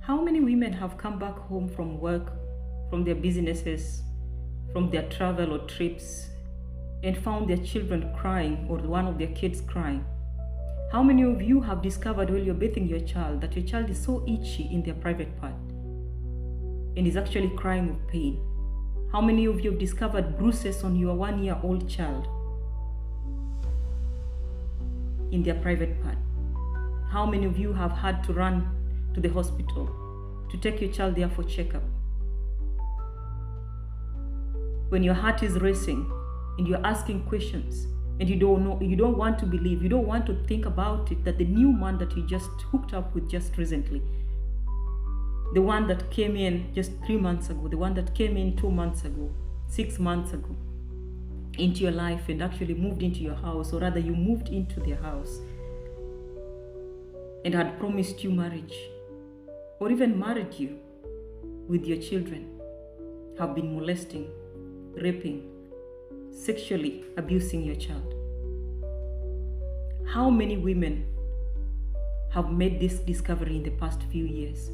How many women have come back home from work, from their businesses, from their travel or trips, and found their children crying or one of their kids crying? How many of you have discovered while you're bathing your child that your child is so itchy in their private part and is actually crying with pain? How many of you have discovered bruises on your 1-year-old child in their private part? How many of you have had to run to the hospital to take your child there for checkup? When your heart is racing and you're asking questions and you don't know, you don't want to believe, you don't want to think about it, that the new man that you just hooked up with just recently, the one that came in just 3 months ago, the one that came in 2 months ago, 6 months ago, into your life and actually moved into your house, or rather you moved into their house and had promised you marriage, or even married you with your children, have been molesting, raping, sexually abusing your child. How many women have made this discovery in the past few years?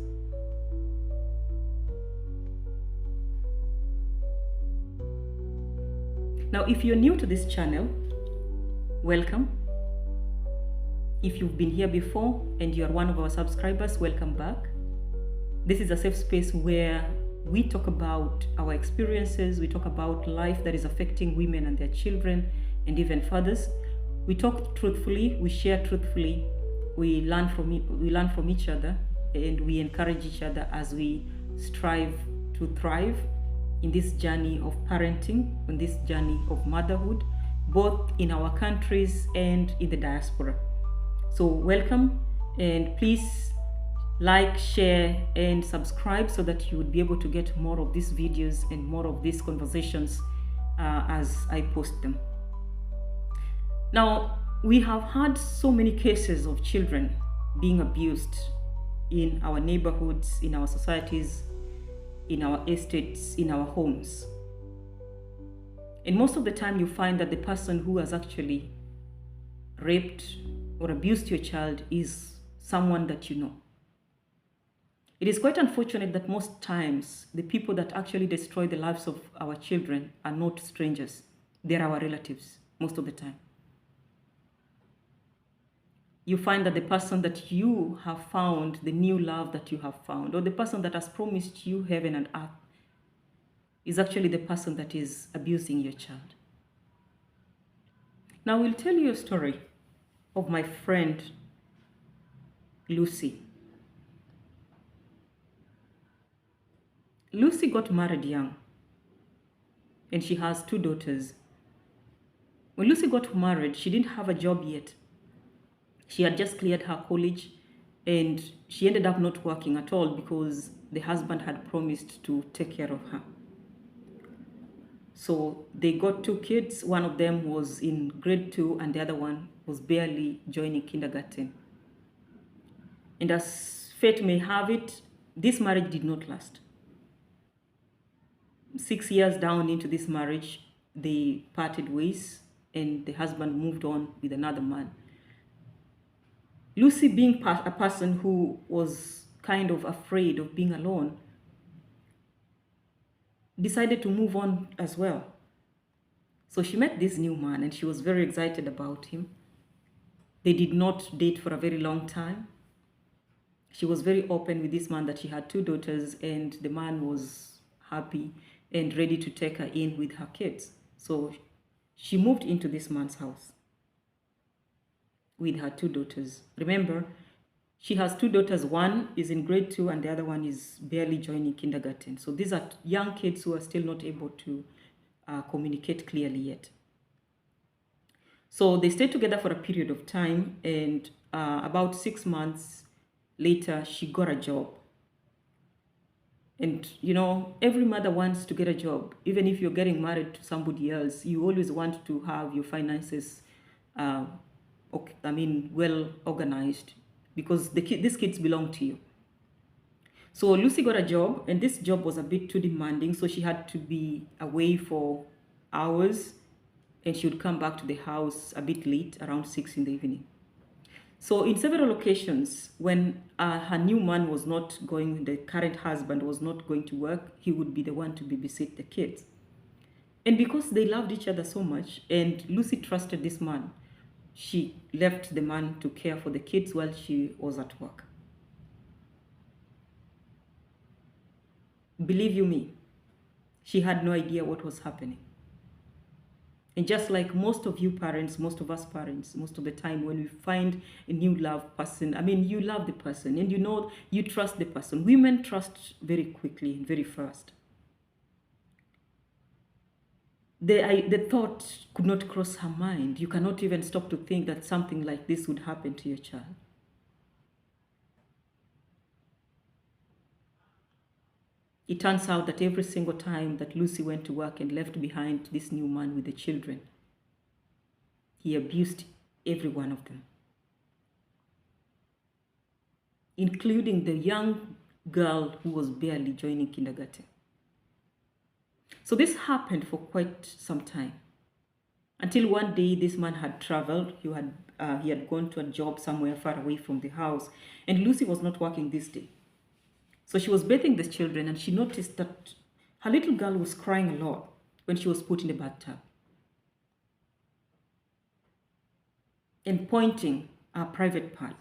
Now, if you're new to this channel, welcome. If you've been here before and you are one of our subscribers, welcome back. This is a safe space where we talk about our experiences, we talk about life that is affecting women and their children and even fathers. We talk truthfully, we share truthfully, we learn from each other, and we encourage each other as we strive to thrive in this journey of parenting, in this journey of motherhood, both in our countries and in the diaspora. So welcome, and please like, share, and subscribe so that you would be able to get more of these videos and more of these conversations as I post them. Now, we have had so many cases of children being abused in our neighborhoods, in our societies, in our estates, in our homes. And most of the time you find that the person who has actually raped or abused your child is someone that you know. It is quite unfortunate that most times the people that actually destroy the lives of our children are not strangers. They're our relatives most of the time. You find that the person that you have found, the new love that you have found, or the person that has promised you heaven and earth, is actually the person that is abusing your child. Now, I will tell you a story of my friend Lucy. Lucy got married young, and she has 2 daughters. When Lucy got married, she didn't have a job yet. She had just cleared her college, and she ended up not working at all because the husband had promised to take care of her. So they got 2 kids. One of them was in grade 2 and the other one was barely joining kindergarten. And as fate may have it, this marriage did not last. 6 years down into this marriage, they parted ways and the husband moved on with another man. Lucy, being a person who was kind of afraid of being alone, decided to move on as well. So she met this new man and she was very excited about him. They did not date for a very long time. She was very open with this man that she had 2 daughters, and the man was happy and ready to take her in with her kids. So she moved into this man's house with her 2 daughters. Remember, she has 2 daughters. One is in grade 2 and the other one is barely joining kindergarten. So these are young kids who are still not able to communicate clearly yet. So they stayed together for a period of time, and about 6 months later, she got a job. And you know, every mother wants to get a job. Even if you're getting married to somebody else, you always want to have your finances well organized, because these kids belong to you. So Lucy got a job, and this job was a bit too demanding, so she had to be away for hours, and she would come back to the house a bit late, around 6 in the evening. So in several occasions, when her new man was not going, the current husband was not going to work, he would be the one to babysit the kids. And because they loved each other so much, and Lucy trusted this man, she left the man to care for the kids while she was at work. Believe you me, she had no idea what was happening. And just like most of you parents, most of us parents, most of the time when we find a new love person, I mean, you love the person and you know you trust the person. Women trust very quickly and very fast. The thought could not cross her mind. You cannot even stop to think that something like this would happen to your child. It turns out that every single time that Lucy went to work and left behind this new man with the children, he abused every one of them, including the young girl who was barely joining kindergarten. So this happened for quite some time, until one day this man had traveled. He had gone to a job somewhere far away from the house, and Lucy was not working this day. So she was bathing the children, and she noticed that her little girl was crying a lot when she was put in the bathtub and pointing her private part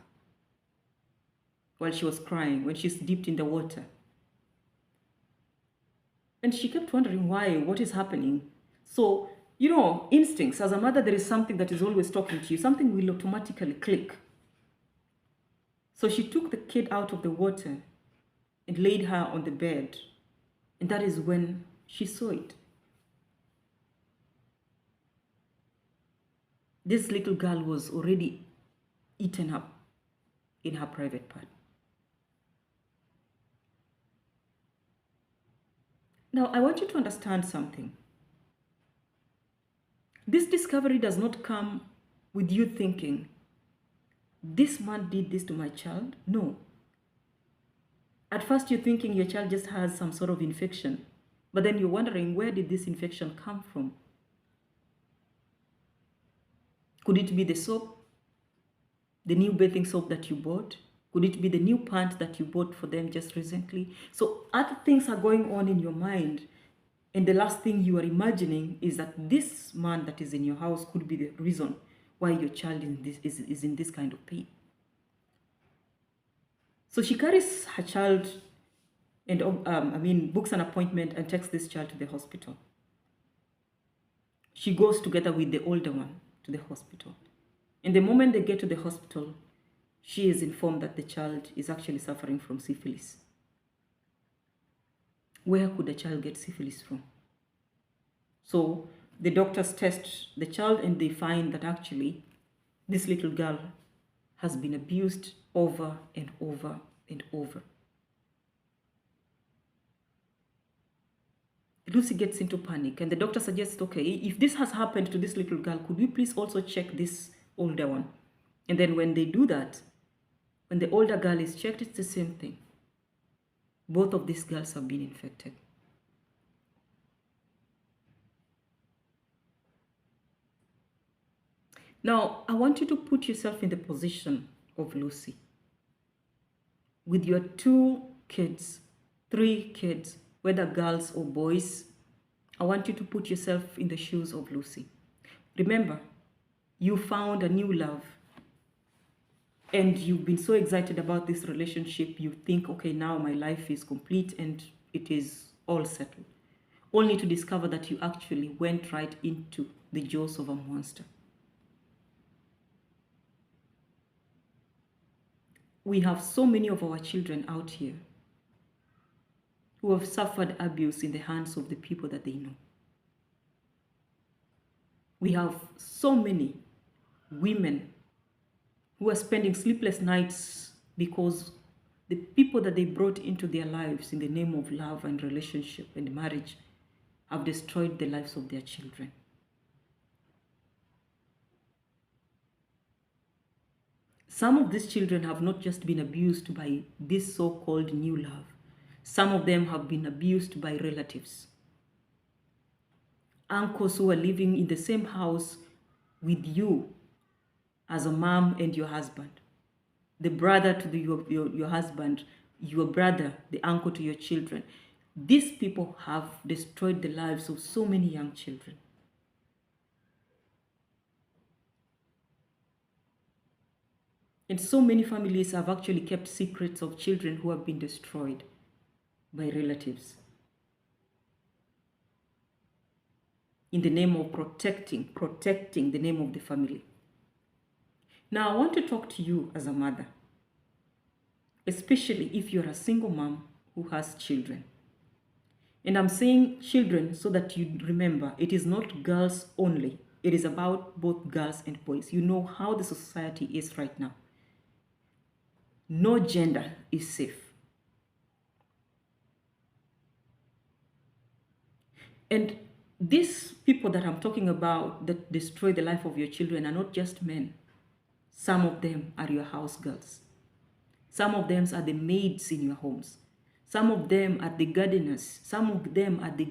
while she was crying when she's dipped in the water. And she kept wondering why, what is happening? So, you know, instincts, as a mother, there is something that is always talking to you. Something will automatically click. So she took the kid out of the water and laid her on the bed. And that is when she saw it. This little girl was already eaten up in her private part. Now, I want you to understand something. This discovery does not come with you thinking, this man did this to my child. No. At first, you're thinking your child just has some sort of infection, but then you're wondering, where did this infection come from? Could it be the soap, the new bathing soap that you bought? Could it be the new pants that you bought for them just recently? So other things are going on in your mind, and the last thing you are imagining is that this man that is in your house could be the reason why your child is in this kind of pain. So she carries her child and books an appointment and takes this child to the hospital. She goes together with the older one to the hospital. And the moment they get to the hospital, she is informed that the child is actually suffering from syphilis. Where could a child get syphilis from? So the doctors test the child and they find that actually this little girl has been abused over and over and over. Lucy gets into panic and the doctor suggests, okay, if this has happened to this little girl, could we please also check this older one? And then when they do that, when the older girl is checked, it's the same thing. Both of these girls have been infected. Now, I want you to put yourself in the position of Lucy. With your 2 kids, 3 kids, whether girls or boys, I want you to put yourself in the shoes of Lucy. Remember, you found a new love and you've been so excited about this relationship. You think, okay, now my life is complete and it is all settled. Only to discover that you actually went right into the jaws of a monster. We have so many of our children out here who have suffered abuse in the hands of the people that they know. We have so many women who are spending sleepless nights because the people that they brought into their lives in the name of love and relationship and marriage have destroyed the lives of their children. Some of these children have not just been abused by this so-called new love. Some of them have been abused by relatives. Uncles who are living in the same house with you as a mom and your husband. the brother to your husband, your brother, the uncle to your children. These people have destroyed the lives of so many young children. And so many families have actually kept secrets of children who have been destroyed by relatives in the name of protecting the name of the family. Now, I want to talk to you as a mother, especially if you're a single mom who has children. And I'm saying children so that you remember it is not girls only. It is about both girls and boys. You know how the society is right now. No gender is safe. And these people that I'm talking about that destroy the life of your children are not just men. Some of them are your house girls. Some of them are the maids in your homes. Some of them are the gardeners. Some of them are the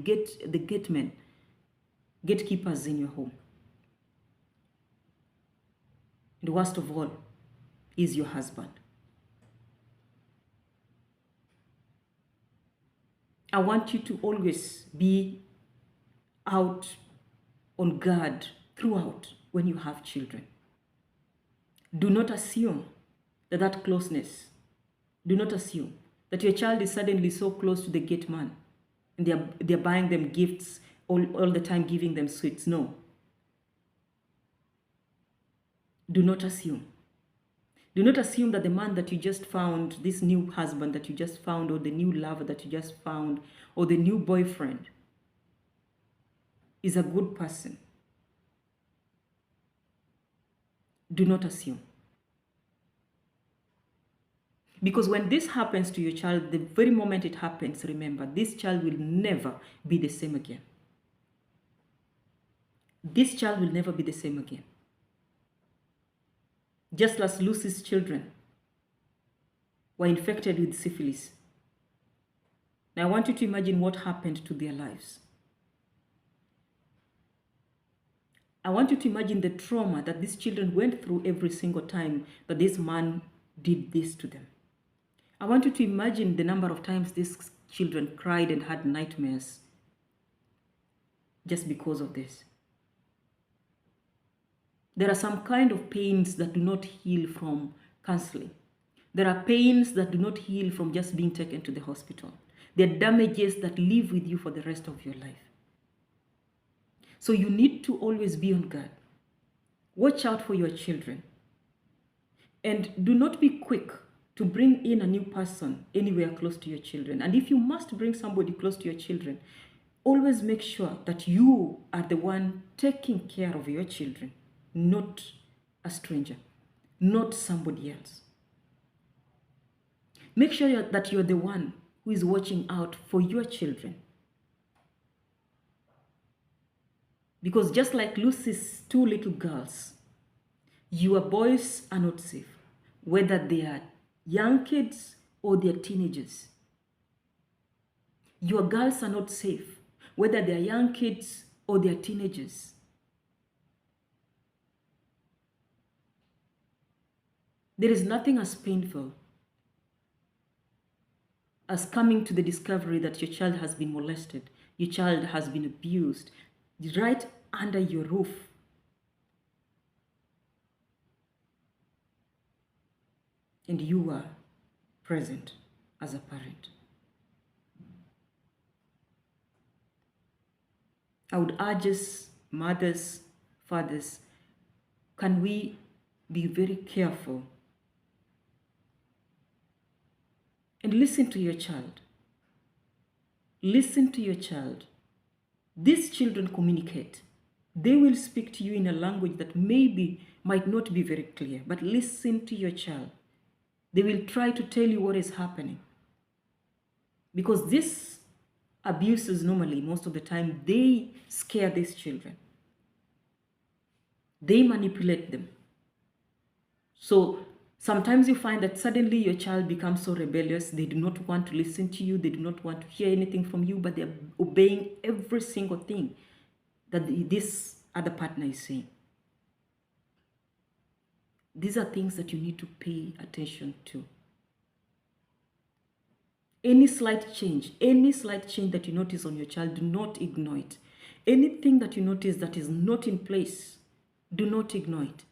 gatekeepers in your home. And worst of all is your husband. I want you to always be out on guard throughout when you have children. Do not assume that closeness, do not assume that your child is suddenly so close to the gate man and they're buying them gifts all the time, giving them sweets. No. Do not assume. Do not assume that the man that you just found, this new husband that you just found, or the new lover that you just found, or the new boyfriend is a good person. Do not assume. Because when this happens to your child, the very moment it happens, remember, this child will never be the same again. This child will never be the same again. Just as Lucy's children were infected with syphilis. Now I want you to imagine what happened to their lives. I want you to imagine the trauma that these children went through every single time that this man did this to them. I want you to imagine the number of times these children cried and had nightmares just because of this. There are some kind of pains that do not heal from counseling. There are pains that do not heal from just being taken to the hospital. There are damages that live with you for the rest of your life. So you need to always be on guard. Watch out for your children. And do not be quick to bring in a new person anywhere close to your children. And if you must bring somebody close to your children, always make sure that you are the one taking care of your children, not a stranger, not somebody else. Make sure that you're the one who is watching out for your children. Because just like Lucy's two little girls, your boys are not safe, whether they are young kids or they are teenagers. Your girls are not safe, whether they are young kids or they are teenagers. There is nothing as painful as coming to the discovery that your child has been molested, your child has been abused, right under your roof. And you are present as a parent. I would urge us, mothers, fathers, can we be very careful and listen to your child. Listen to your child. These children communicate. They will speak to you in a language that might not be very clear, but listen to your child. They will try to tell you what is happening. Because these abuses normally, most of the time, they scare these children. They manipulate them. So sometimes you find that suddenly your child becomes so rebellious, they do not want to listen to you, they do not want to hear anything from you, but they're obeying every single thing that this other partner is saying. These are things that you need to pay attention to. Any slight change that you notice on your child, do not ignore it. Anything that you notice that is not in place, do not ignore it.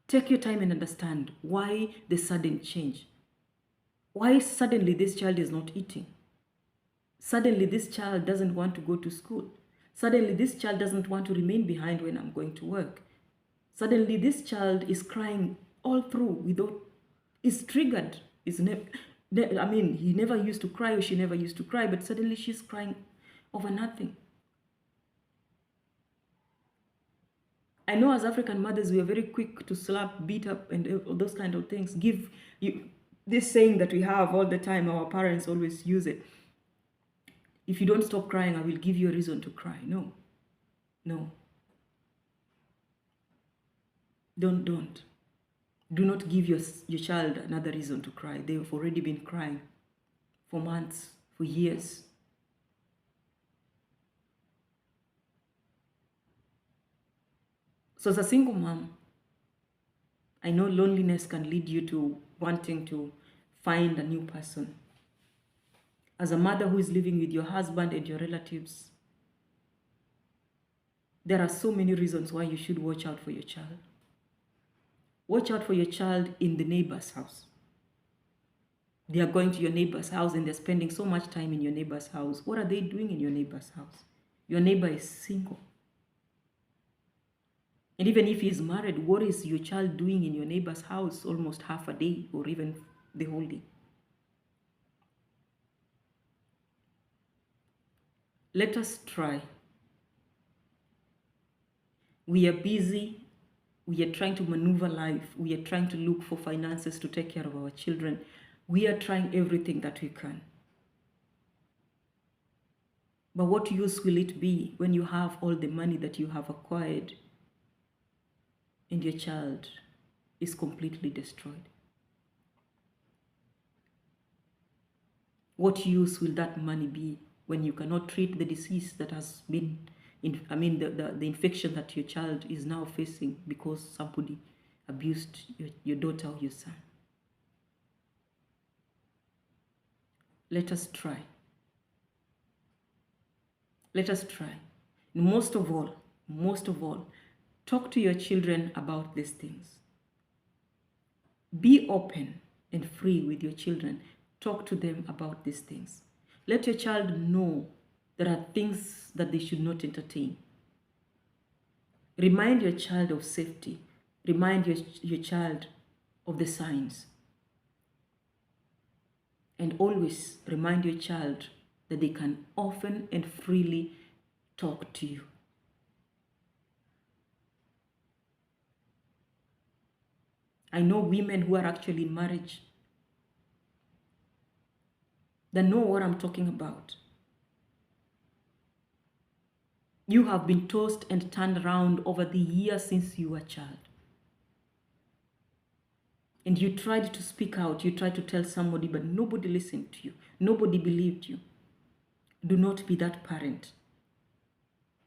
Take your time and understand why the sudden change. Why suddenly this child is not eating? Suddenly this child doesn't want to go to school. Suddenly this child doesn't want to remain behind when I'm going to work. Suddenly this child is crying all through without, is triggered. He never used to cry, or she never used to cry, but suddenly she's crying over nothing. I know as African mothers, we are very quick to slap, beat up, and those kind of things. Give you this saying that we have all the time, our parents always use it. If you don't stop crying, I will give you a reason to cry. No. Don't. Do not give your child another reason to cry. They've already been crying for months, for years. So as a single mom, I know loneliness can lead you to wanting to find a new person. As a mother who is living with your husband and your relatives, there are so many reasons why you should watch out for your child. Watch out for your child in the neighbor's house. They are going to your neighbor's house and they're spending so much time in your neighbor's house. What are they doing in your neighbor's house? Your neighbor is single. And even if he's married, what is your child doing in your neighbor's house almost half a day or even the whole day? Let us try. We are busy. We are trying to maneuver life. We are trying to look for finances to take care of our children. We are trying everything that we can. But what use will it be when you have all the money that you have acquired and your child is completely destroyed? What use will that money be when you cannot treat the disease that has been, the infection that your child is now facing because somebody abused your daughter or your son? Let us try. Let us try. And most of all, talk to your children about these things. Be open and free with your children. Talk to them about these things. Let your child know there are things that they should not entertain. Remind your child of safety. Remind your child of the signs. And always remind your child that they can often and freely talk to you. I know women who are actually in marriage that know what I'm talking about. You have been tossed and turned around over the years since you were a child. And you tried to speak out, you tried to tell somebody, but nobody listened to you. Nobody believed you. Do not be that parent,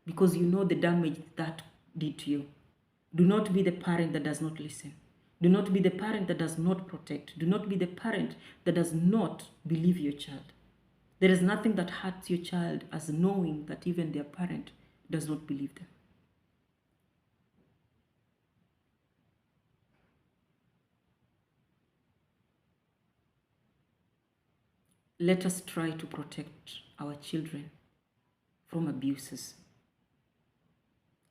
because you know the damage that did to you. Do not be the parent that does not listen. Do not be the parent that does not protect. Do not be the parent that does not believe your child. There is nothing that hurts your child as knowing that even their parent does not believe them. Let us try to protect our children from abuses.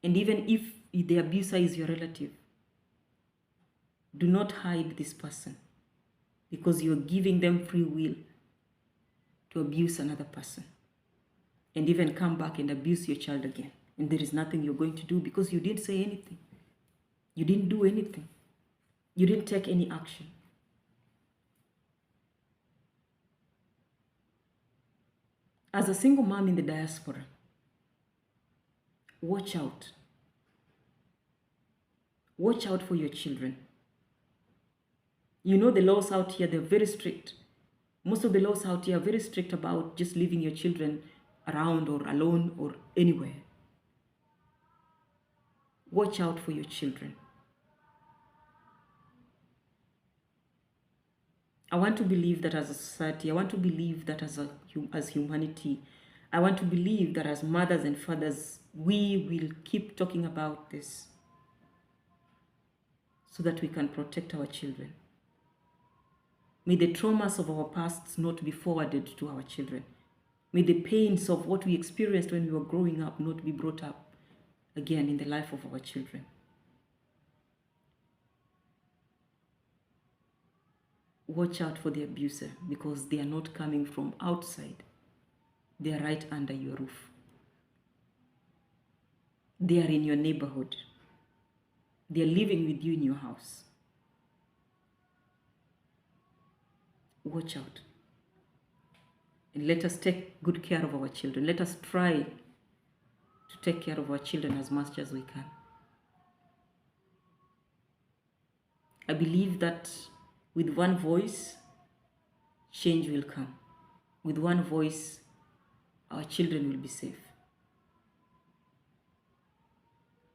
And even if the abuser is your relative, do not hide this person, because you're giving them free will to abuse another person and even come back and abuse your child again. And there is nothing you're going to do because you didn't say anything. You didn't do anything. You didn't take any action. As a single mom in the diaspora, watch out. Watch out for your children. You know the laws out here, they're very strict. Most of the laws out here are very strict about just leaving your children around or alone or anywhere. Watch out for your children. I want to believe that as a society, I want to believe that as humanity, I want to believe that as mothers and fathers, we will keep talking about this so that we can protect our children. May the traumas of our pasts not be forwarded to our children. May the pains of what we experienced when we were growing up not be brought up again in the life of our children. Watch out for the abuser, because they are not coming from outside. They are right under your roof. They are in your neighborhood. They are living with you in your house. Watch out. And let us take good care of our children. Let us try to take care of our children as much as we can. I believe that with one voice, change will come. With one voice, our children will be safe.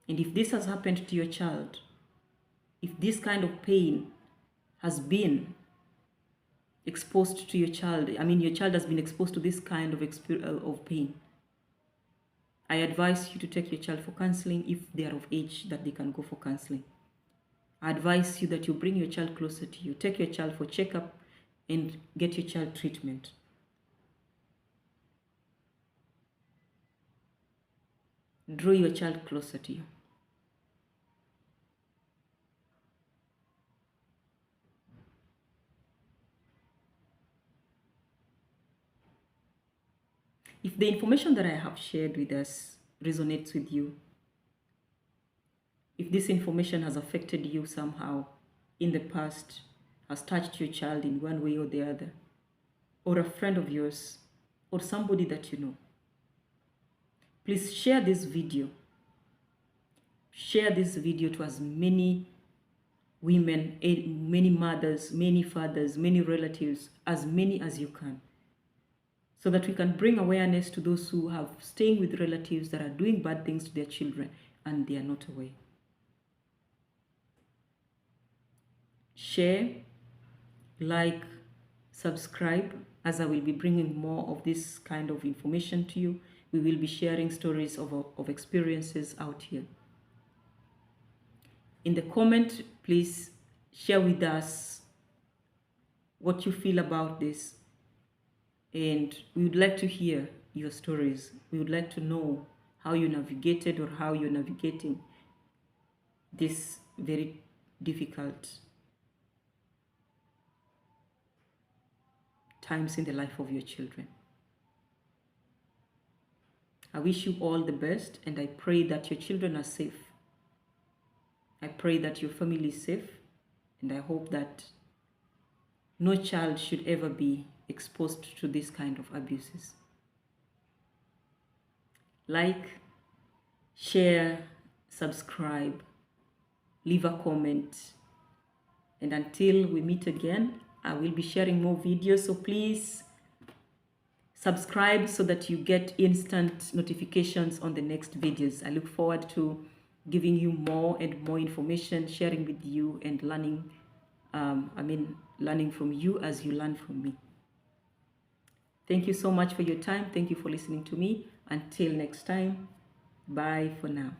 And if this has happened to your child, if this kind of pain has been exposed to your child, your child has been exposed to this kind of pain, I advise you to take your child for counseling if they are of age that they can go for counseling. I advise you that you bring your child closer to you. Take your child for checkup and get your child treatment. Draw your child closer to you. If the information that I have shared with us resonates with you, if this information has affected you somehow in the past, has touched your child in one way or the other, or a friend of yours, or somebody that you know, please share this video. Share this video to as many women, many mothers, many fathers, many relatives, as many as you can, so that we can bring awareness to those who have staying with relatives that are doing bad things to their children and they are not aware. Share, like, subscribe, as I will be bringing more of this kind of information to you. We will be sharing stories of experiences out here. In the comment, please share with us what you feel about this. And we would like to hear your stories. We would like to know how you navigated or how you're navigating this very difficult times in the life of your children. I wish you all the best, and I pray that your children are safe. I pray that your family is safe, and I hope that no child should ever be exposed to this kind of abuses. Like, share, subscribe, leave a comment, and until we meet again, I will be sharing more videos, so please subscribe so that you get instant notifications on the next videos. I look forward to giving you more and more information, sharing with you, and learning from you as you learn from me. Thank you so much for your time. Thank you for listening to me. Until next time, bye for now.